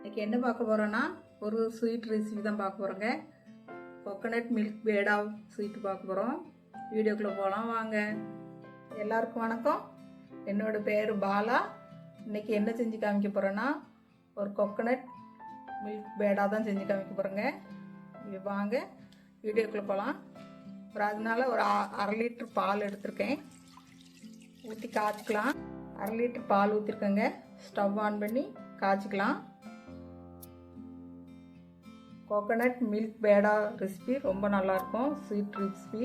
இன்னைக்கு என்ன பார்க்க போகிறோன்னா ஒரு ஸ்வீட் ரெசிபி தான் பார்க்க போகிறோங்க. கோகோனட் மில்க் பேடா ஸ்வீட் பார்க்க போகிறோம். வீடியோக்குள்ளே போகலாம் வாங்க. எல்லாருக்கும் வணக்கம். என்னோடய பேர் பாலா. இன்றைக்கி என்ன செஞ்சு காமிக்க போகிறேன்னா ஒரு கோகோனட் மில்க் பேடா தான் செஞ்சு காமிக்க போகிறேங்க. இது வாங்க வீடியோக்குள்ளே போகலாம். அதனால ஒரு 1/2 லிட்டர் பால் எடுத்திருக்கேன். ஊற்றி காய்ச்சிக்கலாம். 1/2 லிட்டர் பால் ஊற்றிருக்கேங்க. ஸ்டவ் ஆன் பண்ணி காய்ச்சிக்கலாம். கோகோனட் மில்க் பேடா ரெசிபி ரொம்ப நல்லாயிருக்கும். Sweet recipe.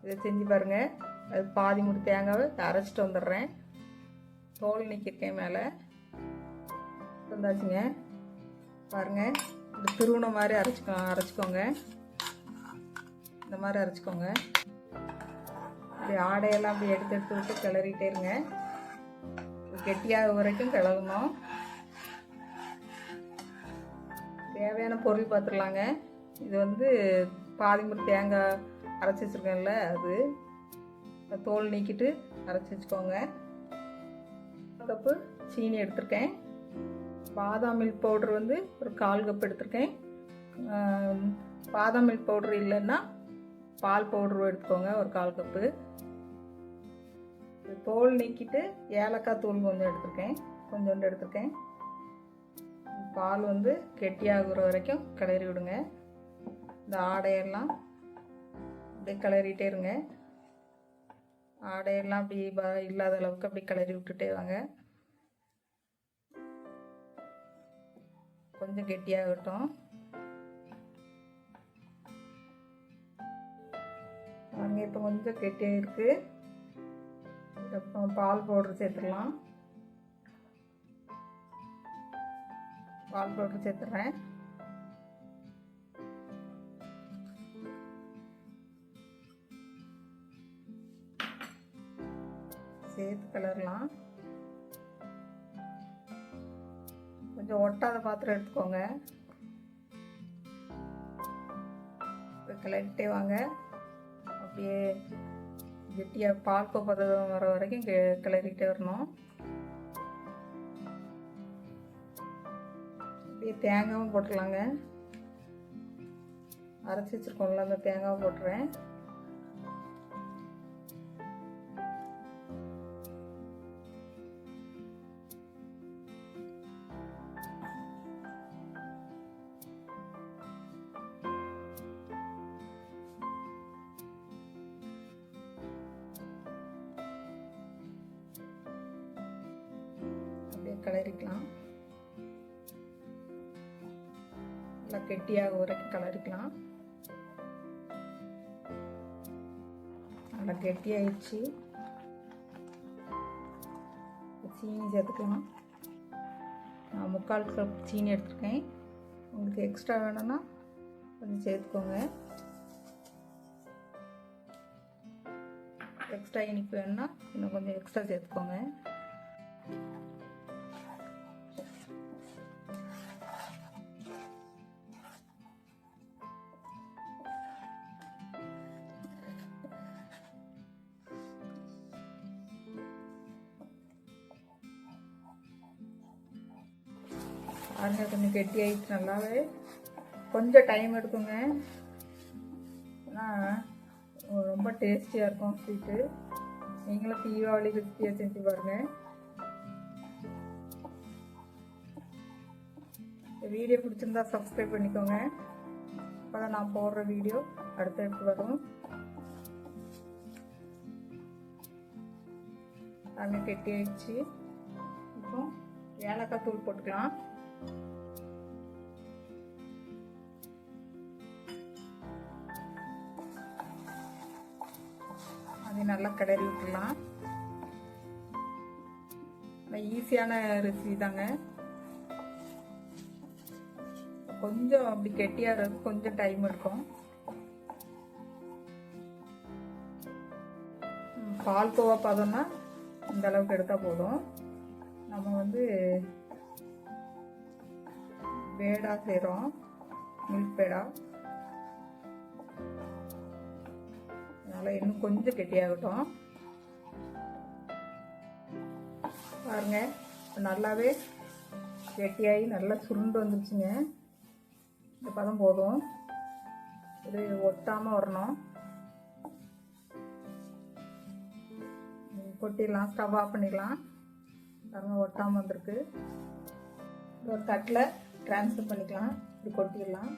இதை செஞ்சு பாருங்கள். அது பாதி முடி தேங்காவை அரைச்சிட்டு வந்துடுறேன். தோல் நீக்கிருக்கேன் மேலே வந்தாச்சுங்க. பாருங்கள், இந்த திருவுண மாதிரி அரைச்சிக்கோங்க. இந்த மாதிரி அரைச்சிக்கோங்க. இப்படி ஆடையெல்லாம் அப்படி எடுத்து விட்டு கிளறிட்டே இருங்க. கெட்டியாக வரைக்கும் கிளறணும். தேவையான பொருள் பார்த்துக்கலாங்க. இது வந்து பாதி முடி தேங்காய் அரைச்சி வச்சுருக்கேன்ல, அது தோல் நீக்கிட்டு அரைச்சி வச்சுக்கோங்க. 1 கப்பு சீனி எடுத்திருக்கேன். பாதாம் மில்க் பவுட்ரு வந்து ஒரு 1/4 கப் எடுத்திருக்கேன். பாதாம் மில்க் பவுட்ரு இல்லைன்னா பால் பவுட்ரு எடுத்துக்கோங்க, ஒரு 1/4 கப்பு. தோல் நீக்கிட்டு ஏலக்காய் தூள் கொஞ்சோண்டு எடுத்திருக்கேன். பால் வந்து கெட்டியாகிற வரைக்கும் கிளறி விடுங்க. இந்த ஆடையெல்லாம் அப்படியே கிளறிட்டே இருங்க. ஆடையெல்லாம் அப்படி இல்லாத அளவுக்கு அப்படி கிளறி விட்டுட்டே வாங்க. கொஞ்சம் கெட்டியாகட்டும். வாங்க, இப்போ கொஞ்சம் கெட்டியாக இருக்குது. பால் பவுடர் சேர்த்துடலாம். பால் பவுடர் சேர்த்துறேன். சேர்த்து கிளறலாம். கொஞ்சம் ஒட்டாத பாத்திரம் எடுத்துக்கோங்க. கிளறிட்டே வாங்க. அப்படியே கெட்டியாக பால் பதம் வர வரைக்கும் கிளறிக்கிட்டே வரணும். அப்படியே தேங்காயும் போட்டுடலாங்க. அரைச்சி வச்சுருக்கோம்ல, அந்த தேங்காவை போட்டுறேன். அப்படியே கிளறிக்கலாம். நல்லா கெட்டியாக வரைக்கும் கிளறிக்கலாம். நல்லா கெட்டியாகிடுச்சு. சீனி சேர்த்துக்கலாம். நான் 3/4 கப் சீனி எடுத்துருக்கேன். உங்களுக்கு எக்ஸ்ட்ரா வேணும்னா கொஞ்சம் சேர்த்துக்கோங்க. எக்ஸ்ட்ரா இனிப்பு வேணும்னா இன்னும் கொஞ்சம் எக்ஸ்ட்ரா சேர்த்துக்கோங்க. பாருங்க, கொஞ்சம் கெட்டி ஆகிடுச்சு. நல்லாவே கொஞ்சம் டைம் எடுக்குங்க. ஆனால் ரொம்ப டேஸ்டியாக இருக்கும் ஸ்வீட்டு. நீங்களும் தீபாவளி ரெசிபியாக செஞ்சு பாருங்கள். வீடியோ பிடிச்சிருந்தா சப்ஸ்கிரைப் பண்ணிக்கோங்க. அப்போ தான் நான் போடுற வீடியோ அடுத்தடுத்து வரும். அது கெட்டி ஆயிடுச்சு. இப்போ ஏலக்காய் தூள் போட்டுக்கலாம். அது நல்லா கிளறி விட்டுடலாம். ஈஸியான ரெசிபி தாங்க. கொஞ்சம் அப்படி கெட்டியாக கொஞ்சம் டைம் எடுக்கும். பால் கோவா பதம்னா இந்த அளவுக்கு எடுத்தால் போதும். நம்ம வந்து பேடா செய்கிறோம், மில்க் பேடா. அதனால் இன்னும் கொஞ்சம் கெட்டியாகட்டும். பாருங்கள், நல்லாவே கெட்டியாகி நல்லா சுருண்டு வந்துருச்சுங்க. இந்த பதம் போதும். இது ஒட்டாமல் வரணும். கொட்டிடலாம், ஸ்டவ் ஆஃப் பண்ணிடலாம். பாருங்க ஒட்டாமல் வந்திருக்கு. ஒரு தட்டில் ட்ரான்ஸ்ஃபர் பண்ணிக்கலாம். இப்படி கொட்டிடலாம்.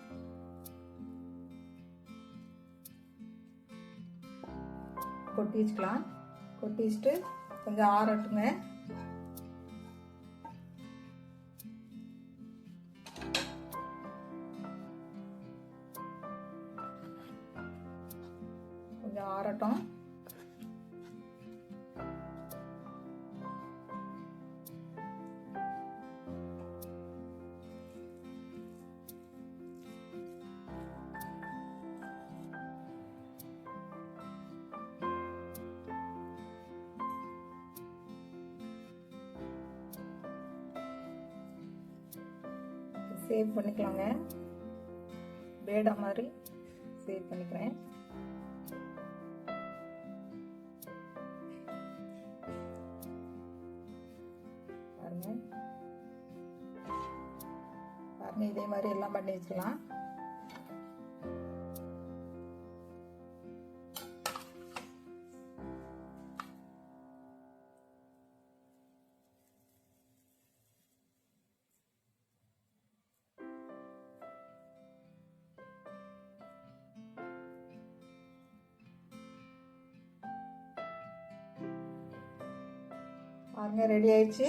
கொட்டி வச்சுக்கலாம். கொட்டி வச்சுட்டு கொஞ்சம் ஆறட்டுங்க. கொஞ்சம் ஆறட்டும். சேவ் பண்ணிக்கலாங்க. பேடா மாதிரி சேவ் பண்ணிக்கிறேன். பாருங்க பாருங்க, இதே மாதிரி எல்லாம் பண்ணி வச்சுக்கலாம். பாருங்க ரெடி ஆயிடுச்சு.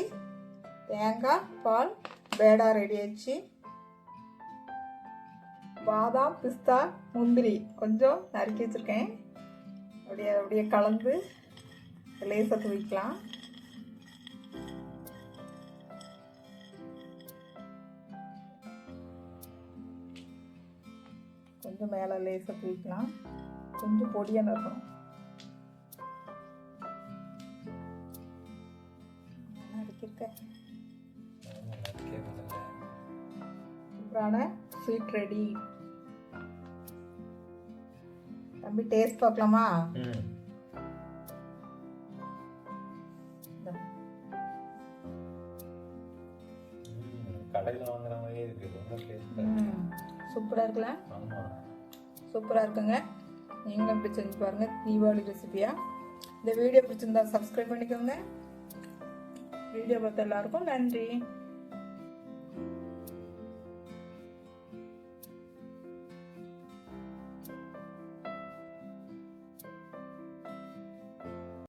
தேங்காய் பால் பேடா ரெடி ஆயிடுச்சு. பாதாம் பிஸ்தா முந்திரி கொஞ்சம் நறுக்கி வச்சுருக்கேன். அப்படியே கலந்து லேசாக தூவிக்கலாம். கொஞ்சம் மேலே லேசாக தூவிக்கலாம். கொஞ்சம் பொடியாக நறுக்கணும். சூப்பரான ஸ்வீட் ரெடி. தம்பி டேஸ்ட் பார்க்கலாமா? கடையில் வாங்குற மாதிரியே இருக்கு. சூப்பராக இருக்குல்ல? சூப்பராக இருக்குங்க. நீங்களும் இப்படி செஞ்சு பாருங்க. தீபாவளி ரெசிபியா. இந்த வீடியோ பிடிச்சிருந்தா சப்ஸ்கிரைப் பண்ணிக்கோங்க. வீடியோ பார்த்த எல்லாருக்கும் நன்றி.